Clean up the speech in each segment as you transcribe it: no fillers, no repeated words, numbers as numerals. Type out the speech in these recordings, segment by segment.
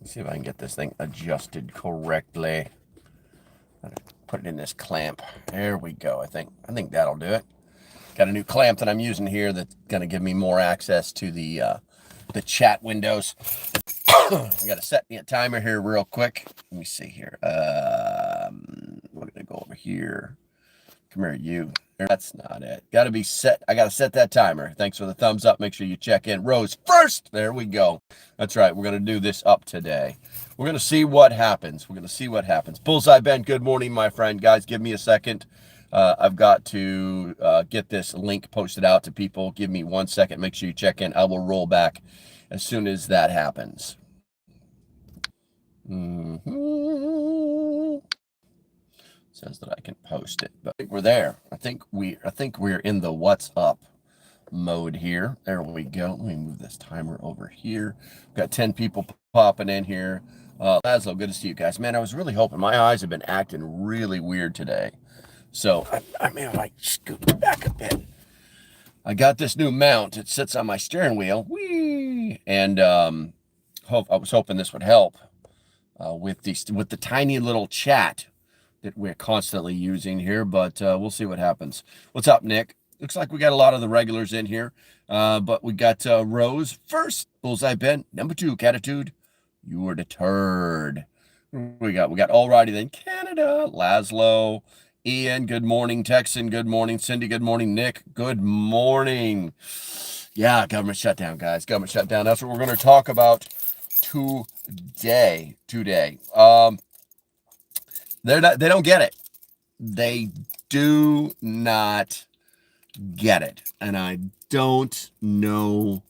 See if I can get this thing adjusted correctly. Put it in this clamp. There we go. I think that'll do it. Got a new clamp that I'm using here that's going to give me more access to the chat windows. I got to set me a timer here real quick. Let me see here. We're going to go over here. Come here, you. That's not it. Got to be set. I got to set that timer. Thanks for the thumbs up. Make sure you check in. Rose first. There we go. That's right. We're going to do this up today. We're going to see what happens. We're going to see what happens. Bullseye Ben, good morning, my friend. Guys, give me a second. I've got to get this link posted out to people. Give me 1 second. Make sure you check in. I will roll back as soon as that happens. Says that I can post it, but I think we're there. I think we're in the what's up mode here. There we go. Let me move this timer over here. We've got 10 people popping in here. Laszlo, good to see you guys. Man, I was really hoping. My eyes have been acting really weird today. So I mean, I like scoot back a bit. I got this new mount. It sits on my steering wheel. Whee! And I was hoping this would help with the tiny little chat that we're constantly using here, but we'll see what happens. What's up, Nick? Looks like we got a lot of the regulars in here, but we got Rose first. Bullseye Ben, number 2, Catitude. You were deterred. We got Alrighty then, Canada. Laszlo, Ian, good morning. Texan, good morning. Cindy, good morning. Nick, good morning. Yeah, government shutdown, guys. Government shutdown. That's what we're going to talk about today. They don't get it. They do not get it. And I don't know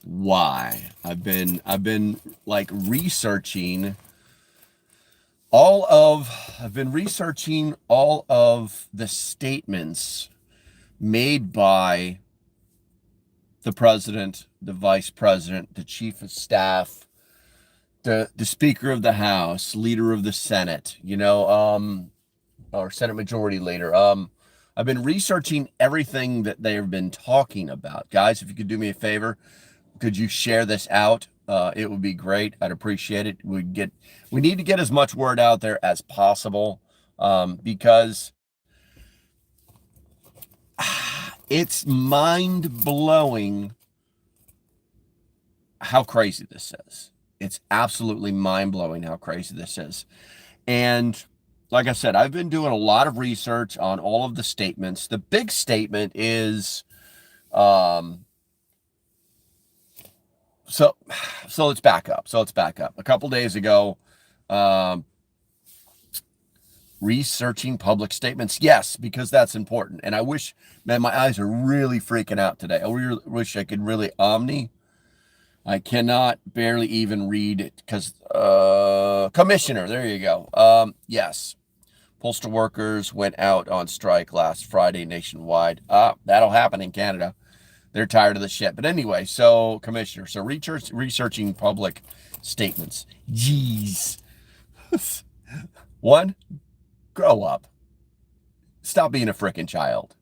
why. I've been like researching all of the statements made by the president, the vice president, the chief of staff, the Speaker of the House, leader of the Senate, or Senate Majority Leader. I've been researching everything that they've been talking about. Guys, if you could do me a favor, could you share this out? It would be great. I'd appreciate it. We need to get as much word out there as possible, because it's mind-blowing how crazy this is. It's absolutely mind-blowing how crazy this is. And like I said, I've been doing a lot of research on all of the statements. The big statement is, so let's back up. A couple days ago, researching public statements. Yes, because that's important. And I wish, man, my eyes are really freaking out today. I really wish I could really omni. I cannot barely even read it because, commissioner, there you go. Yes. Postal workers went out on strike last Friday nationwide. That'll happen in Canada. They're tired of the shit. But anyway, so commissioner, so researching public statements. Jeez. 1, grow up. Stop being a frickin' child.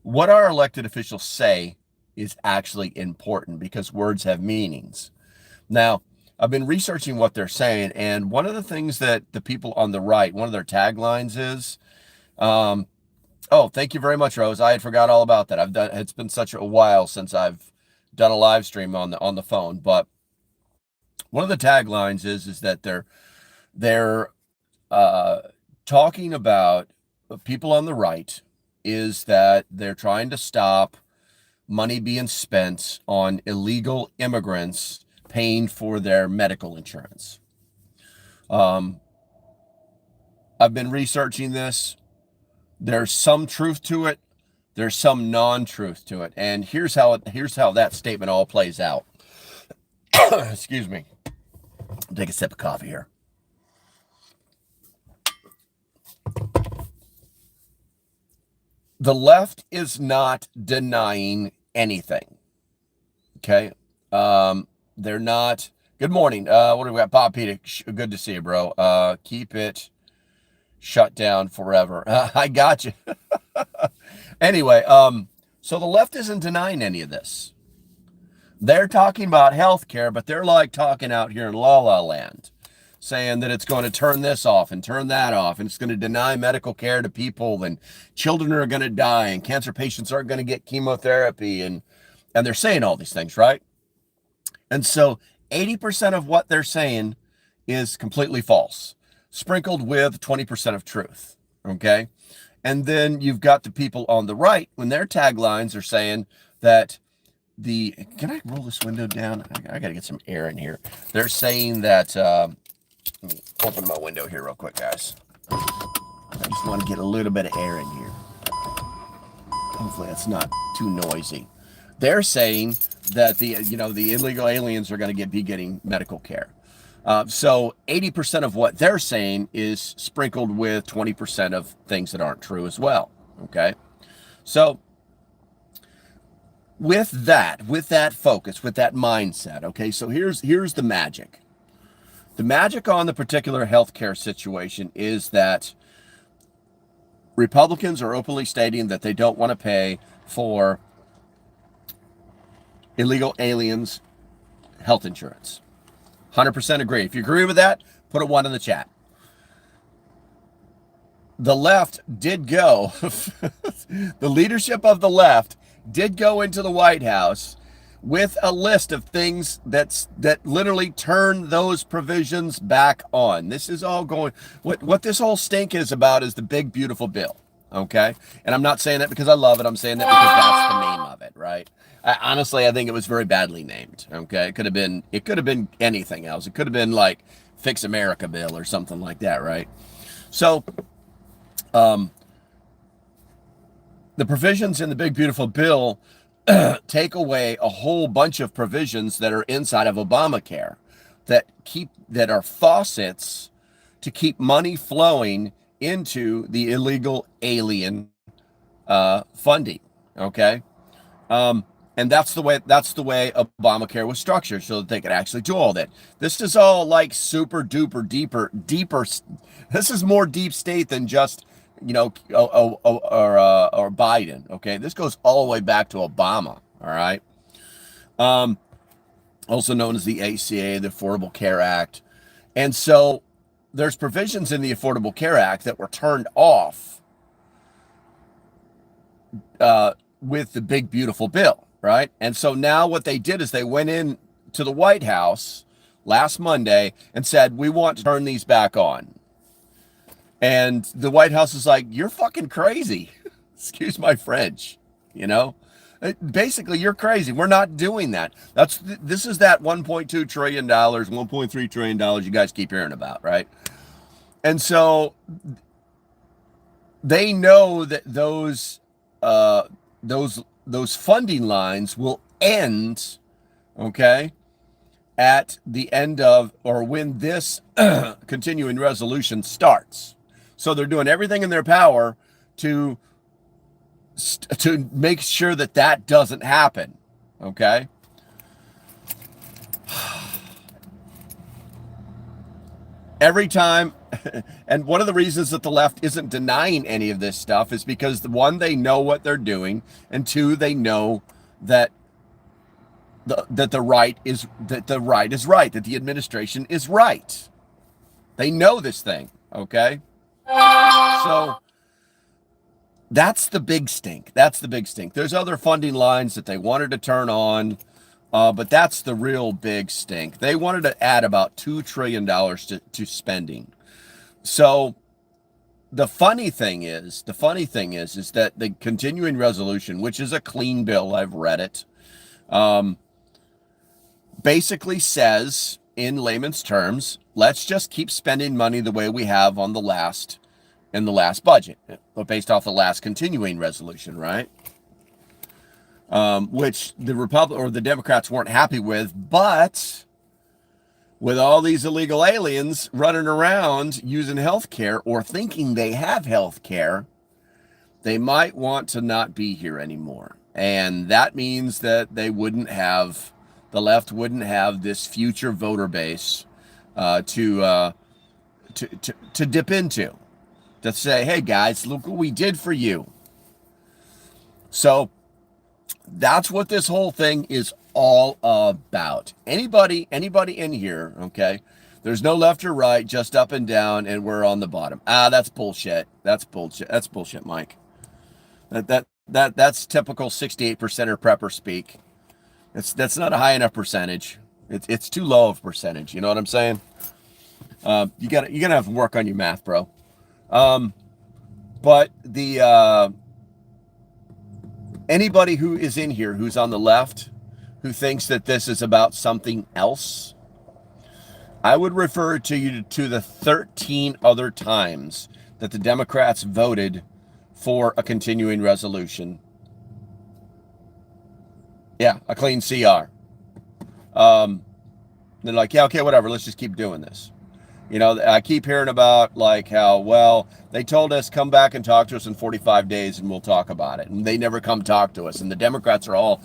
What our elected officials say is actually important because words have meanings. Now, I've been researching what they're saying, and one of the things that the people on the right, one of their taglines is, oh, thank you very much, Rose. I had forgot all about that. It's been such a while since I've done a live stream on the phone, but one of the taglines is that they're talking about people on the right is that they're trying to stop money being spent on illegal immigrants paying for their medical insurance. I've been researching this. There's some truth to it. There's some non-truth to it. And here's how that statement all plays out. Excuse me. Take a sip of coffee here. The left is not denying anything. Okay. They're not. Good morning. What do we got? Bob Peter. Good to see you, bro. Keep it shut down forever. I got you. Anyway, so the left isn't denying any of this. They're talking about healthcare, but they're like talking out here in La La Land, saying that it's going to turn this off and turn that off, and it's going to deny medical care to people, and children are going to die, and cancer patients aren't going to get chemotherapy, and they're saying all these things, right? And so 80% of what they're saying is completely false, sprinkled with 20% of truth, okay? And then you've got the people on the right, when their taglines are saying that can I roll this window down? I got to get some air in here. They're saying that, let me open my window here real quick, guys. I just want to get a little bit of air in here. Hopefully that's not too noisy. They're saying that the illegal aliens are going to be getting medical care. So 80% of what they're saying is sprinkled with 20% of things that aren't true as well. Okay. So with that focus, with that mindset, okay, so here's the magic. The magic on the particular healthcare situation is that Republicans are openly stating that they don't want to pay for illegal aliens' health insurance. 100% agree. If you agree with that, put a 1 in the chat. The left did go, the leadership of the left did go into the White House with a list of things that literally turn those provisions back on. This is all going, what this whole stink is about is the big, beautiful bill, okay? And I'm not saying that because I love it. I'm saying that because that's the name of it, right? Honestly, I think it was very badly named, okay? It could have been anything else. It could have been like Fix America Bill or something like that, right? So, the provisions in the big, beautiful bill take away a whole bunch of provisions that are inside of Obamacare that are faucets to keep money flowing into the illegal alien funding, okay? And that's the way Obamacare was structured, so that they could actually do all that. This is all like super duper deeper. This is more deep state than just, or Biden. Okay, this goes all the way back to Obama. All right. Also known as the ACA, the Affordable Care Act, and so there's provisions in the Affordable Care Act that were turned off with the big beautiful bill. Right. And so now what they did is they went in to the White House last Monday and said, we want to turn these back on. And the White House is like, you're fucking crazy. Excuse my French. Basically, you're crazy. We're not doing that. This is that $1.2 trillion, $1.3 trillion you guys keep hearing about. Right. And so they know that those funding lines will end, okay, at the end of, or when this continuing resolution starts. So they're doing everything in their power to make sure that doesn't happen, okay? Every time, and one of the reasons that the left isn't denying any of this stuff is because, one, they know what they're doing, and two, they know that the right is right, that the administration is right. They know this thing, okay? So that's the big stink. There's other funding lines that they wanted to turn on. But that's the real big stink. They wanted to add about $2 trillion to spending. So the funny thing is that the continuing resolution, which is a clean bill, I've read it, basically says, in layman's terms, let's just keep spending money the way we have in the last budget, but based off the last continuing resolution, right? Which the Democrats weren't happy with, but with all these illegal aliens running around using health care or thinking they have health care, they might want to not be here anymore. And that means that the left wouldn't have this future voter base to dip into, to say, hey guys, look what we did for you. So that's what this whole thing is all about. Anybody in here, okay? There's no left or right, just up and down, and we're on the bottom. That's bullshit. That's bullshit. That's bullshit, Mike. That's typical 68% or prepper speak. That's not a high enough percentage. It's too low of percentage. You know what I'm saying? You're gonna have to work on your math, bro. But the anybody who is in here who's on the left, who thinks that this is about something else, I would refer to you to the 13 other times that the Democrats voted for a continuing resolution. Yeah, a clean CR. They're like, yeah, okay, whatever. Let's just keep doing this. You know, I keep hearing about like how, well, they told us come back and talk to us in 45 days and we'll talk about it. And they never come talk to us. And the Democrats are all,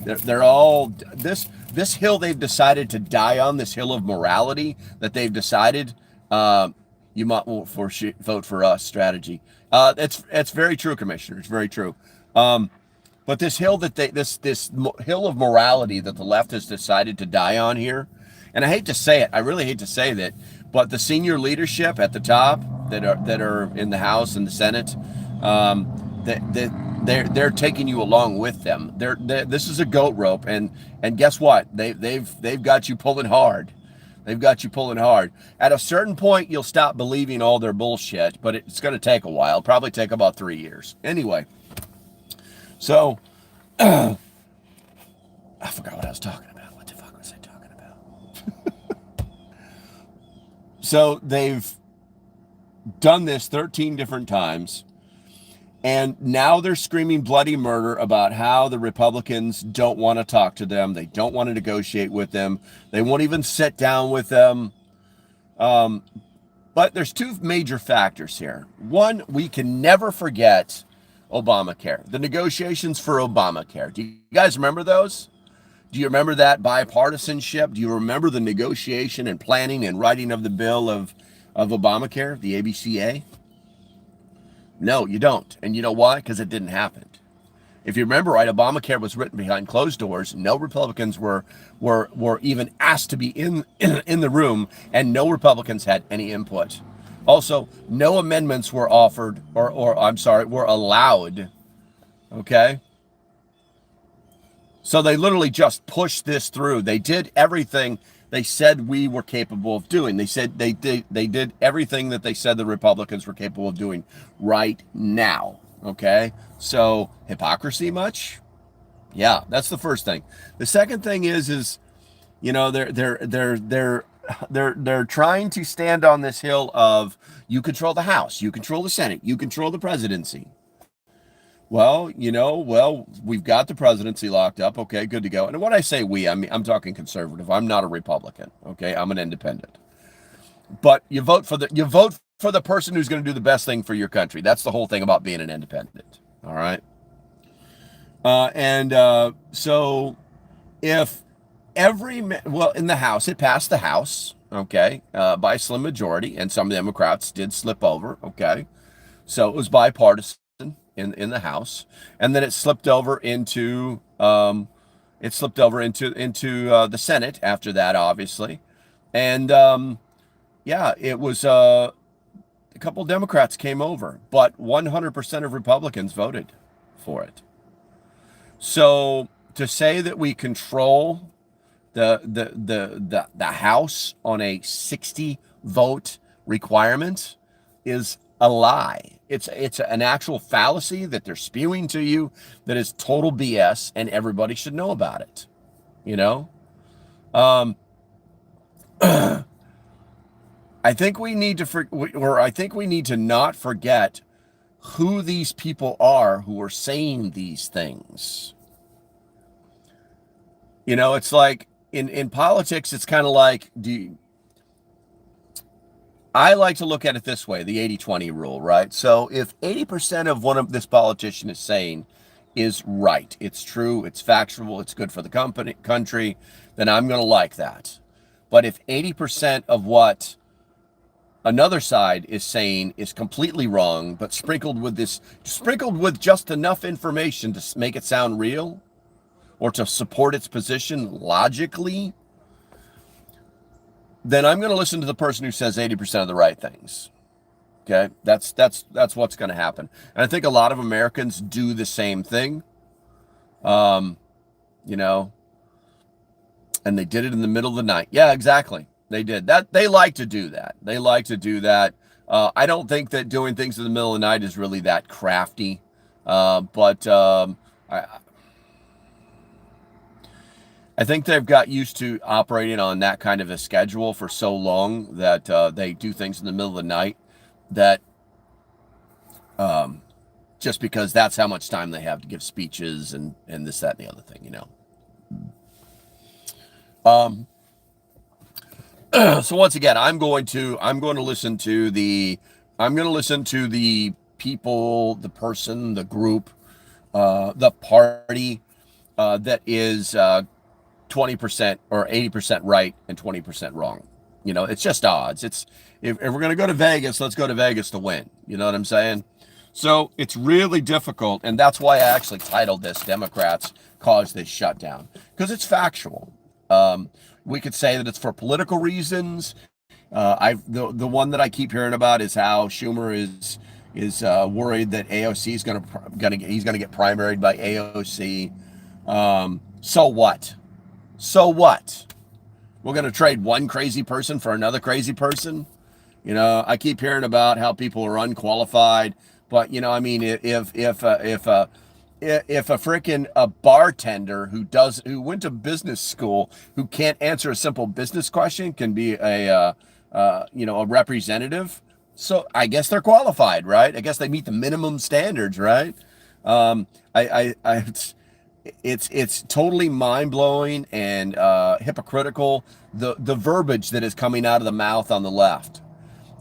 they're all, this hill they've decided to die on, this hill of morality that they've decided, you might vote for us strategy. It's very true, Commissioner. It's very true. But this hill that this hill of morality that the left has decided to die on here, and I hate to say it, I really hate to say that, but the senior leadership at the top that are in the House and the Senate, they're taking you along with them. This is a goat rope, and guess what? They've got you pulling hard. They've got you pulling hard. At a certain point, you'll stop believing all their bullshit, but it's going to take a while. It'll probably take about 3 years. Anyway, so I forgot what I was talking about. What the fuck was I talking about? So they've done this 13 different times, and now they're screaming bloody murder about how the Republicans don't want to talk to them. They don't want to negotiate with them. They won't even sit down with them. But there's two major factors here. One, we can never forget Obamacare, the negotiations for Obamacare. Do you guys remember those? Do you remember that bipartisanship? Do you remember the negotiation and planning and writing of the bill of Obamacare, the ABCA? No, you don't. And you know why? Because it didn't happen. If you remember right, Obamacare was written behind closed doors. No Republicans were even asked to be in the room, and no Republicans had any input. Also, no amendments were offered or I'm sorry, were allowed. Okay? So they literally just pushed this through. They did everything they said we were capable of doing. They said they did everything that they said the Republicans were capable of doing right now. Okay? So hypocrisy much? Yeah, that's the first thing. The second thing is you know, they're trying to stand on this hill of you control the House, you control the Senate, you control the presidency. Well, you know, we've got the presidency locked up. Okay, good to go. And when I say we, I mean, I'm talking conservative. I'm not a Republican. Okay, I'm an independent. But you vote for the person who's going to do the best thing for your country. That's the whole thing about being an independent. All right. So if in the House, it passed the House, okay, by a slim majority, and some Democrats did slip over, okay. So it was bipartisan in the House, and then it slipped over into the Senate after that, obviously, and yeah, it was a couple Democrats came over, but 100% of Republicans voted for it. So to say that we control the House on a 60 vote requirement is a lie. It's an actual fallacy that they're spewing to you that is total BS, and everybody should know about it. You know, I think we need to not forget who these people are who are saying these things. You know, it's like in politics, it's kind of like, I like to look at it this way, the 80-20 rule, right? So if 80% of what this politician is saying is right, it's true, it's factual, it's good for the country, then I'm going to like that. But if 80% of what another side is saying is completely wrong, but sprinkled with just enough information to make it sound real, or to support its position logically, then I'm going to listen to the person who says 80% of the right things. Okay, that's what's going to happen. And I think a lot of Americans do the same thing. You know, and they did it in the middle of the night. Yeah, exactly. They did that. They like to do that. They like to do that. I don't think that doing things in the middle of the night is really that crafty. But I think they've got used to operating on that kind of a schedule for so long that they do things in the middle of the night that just because that's how much time they have to give speeches and this, that, and the other thing, you know. So once again, I'm going to listen to the people, the person, the group, the party that is 20% or 80% right and 20% wrong. You know, it's just odds. It's if we're going to go to Vegas, let's go to Vegas to win. You know what I'm saying? So it's really difficult, and that's why I actually titled this "Democrats Caused This Shutdown," because it's factual. We could say that it's for political reasons. The one that I keep hearing about is how Schumer is worried that AOC is he's gonna get primaried by AOC. So what? So what? We're gonna trade one crazy person for another crazy person? You know, I keep hearing about how people are unqualified, but you know, I mean, if a freaking bartender who went to business school who can't answer a simple business question can be a representative, so I guess they're qualified, right? I guess they meet the minimum standards, right? It's totally mind-blowing and hypocritical, the verbiage that is coming out of the mouth on the left.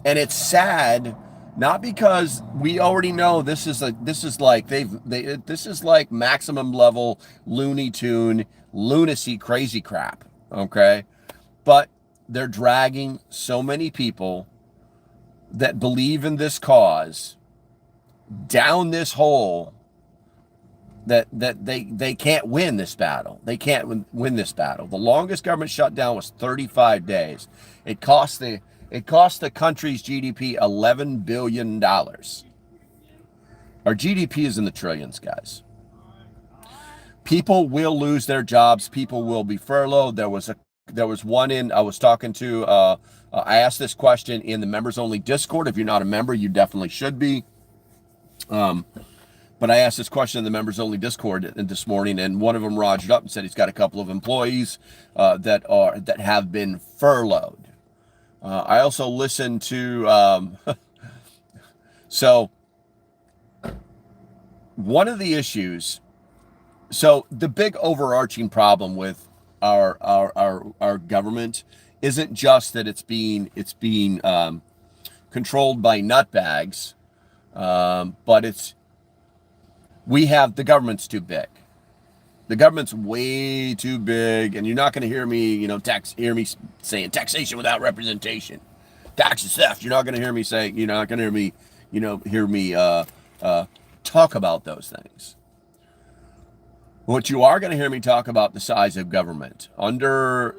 And it's sad, not because we already know this is like maximum level Looney Tune lunacy crazy crap, okay? But they're dragging so many people that believe in this cause down this hole that they can't win this battle. They can't win this battle. The longest government shutdown was 35 days. It cost the country's GDP $11 billion. Our GDP is in the trillions, guys. People will lose their jobs. People will be furloughed. There was one I was talking to. I asked this question in the members only Discord. If you're not a member, you definitely should be. But I asked this question in the members only Discord this morning, and one of them rogered up and said he's got a couple of employees that have been furloughed. I also listened to, so one of the issues, so the big overarching problem with our government isn't just that it's being controlled by nutbags, but the government's too big. The government's way too big, and you're not going to hear me, saying taxation without representation, tax is theft. You're not going to hear me say, you're not going to hear me, talk about those things. What you are going to hear me talk about the size of government under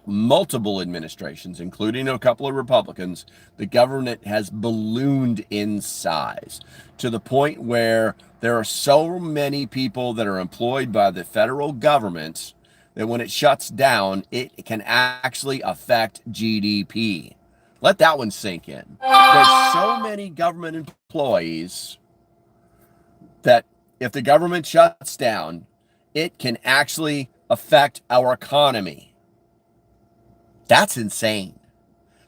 multiple administrations, including a couple of Republicans. The government has ballooned in size to the point where there are so many people that are employed by the federal government that when it shuts down, it can actually affect GDP. Let that one sink in. There's so many government employees that if the government shuts down, it can actually affect our economy. That's insane.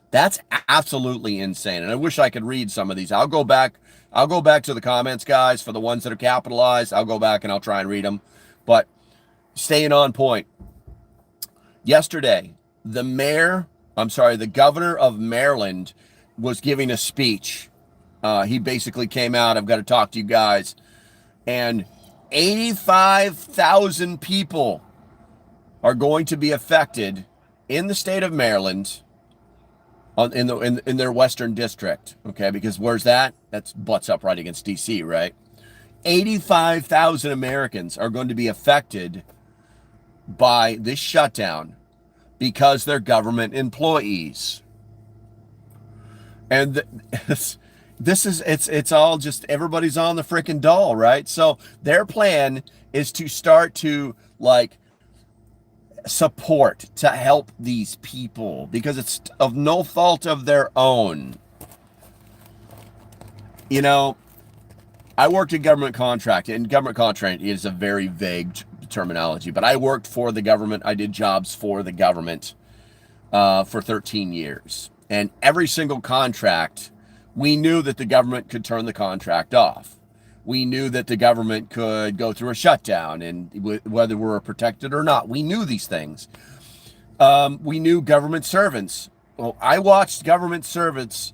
That's absolutely insane. And I wish I could read some of these. I'll go back to the comments, guys, for the ones that are capitalized. I'll go back and I'll try and read them. But staying on point. Yesterday, the governor of Maryland was giving a speech. He basically came out, I've got to talk to you guys. And 85,000 people are going to be affected in the state of Maryland in their western district, okay? Because where's that? That's butts up right against DC, right? 85,000 Americans are going to be affected by this shutdown because they're government employees. And it's all just everybody's on the freaking dole, right? So their plan is to start to like support to help these people because it's of no fault of their own. You know, I worked in government contract, and government contract is a very vague terminology, but I worked for the government. I did jobs for the government for 13 years. And every single contract, we knew that the government could turn the contract off. We knew that the government could go through a shutdown, and whether we were protected or not, we knew these things. We knew government servants. Well, I watched government servants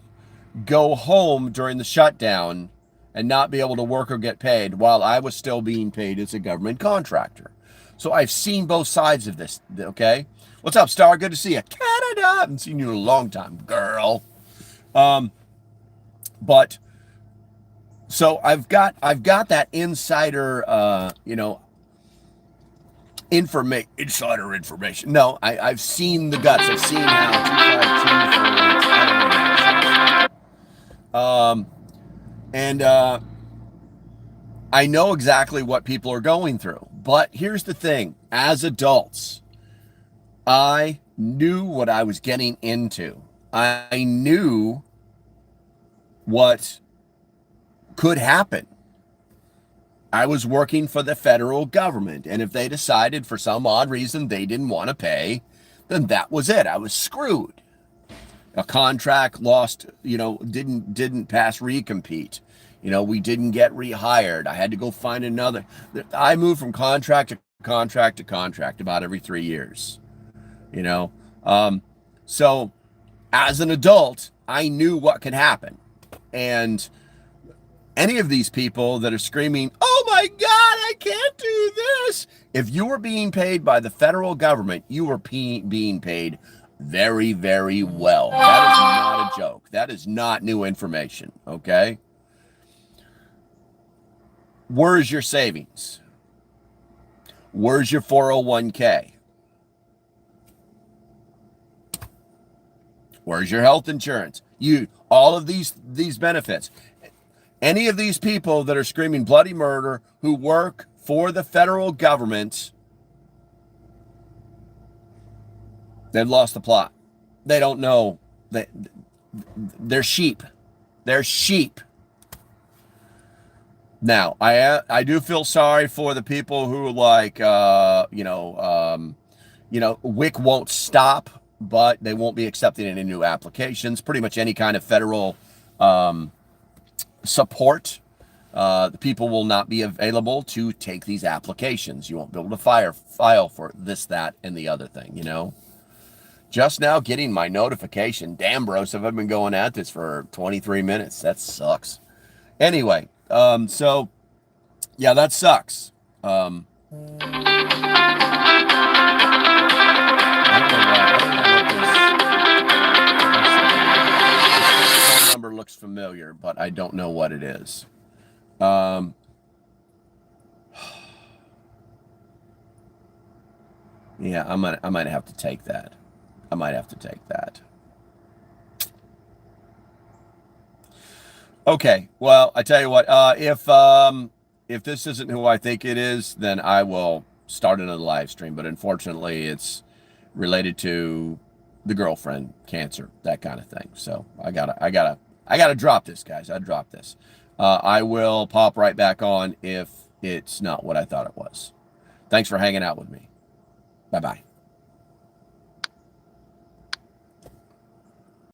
go home during the shutdown and not be able to work or get paid while I was still being paid as a government contractor. So I've seen both sides of this, okay? What's up, Star? Good to see you. Canada! I haven't seen you in a long time, girl. But so I've got that insider, insider information. No, I've seen the guts. I've seen how and I know exactly what people are going through. But here's the thing: as adults, I knew what I was getting into. I knew what could happen. I was working for the federal government, and if they decided for some odd reason they didn't want to pay, then that was it. I was screwed. A contract lost, didn't pass recompete. We didn't get rehired. I had to go find another. I moved from contract to contract to contract about every 3 years. So as an adult, I knew what could happen. And any of these people that are screaming, "Oh my God, I can't do this." If you were being paid by the federal government, you were being paid very, very well. That is not a joke. That is not new information, okay? Where's your savings? Where's your 401k? Where's your health insurance? All of these benefits. Any of these people that are screaming bloody murder who work for the federal government, they've lost the plot. They don't know. They're sheep. They're sheep. Now, I do feel sorry for the people who WIC won't stop, but they won't be accepting any new applications. Pretty much any kind of federal support, the people will not be available to take these applications. You won't be able to file for this, that, and the other thing, Just now getting my notification. Damn, bros, have I been going at this for 23 minutes? That sucks. Anyway, so, yeah, that sucks. I don't know this number looks familiar, but I don't know what it is. Yeah, I might have to take that. I might have to take that. Okay, well, I tell you what, if this isn't who I think it is, then I will start another live stream. But unfortunately, it's related to the girlfriend, cancer, that kind of thing. So I gotta drop this, guys. I dropped this. I will pop right back on if it's not what I thought it was. Thanks for hanging out with me. Bye-bye.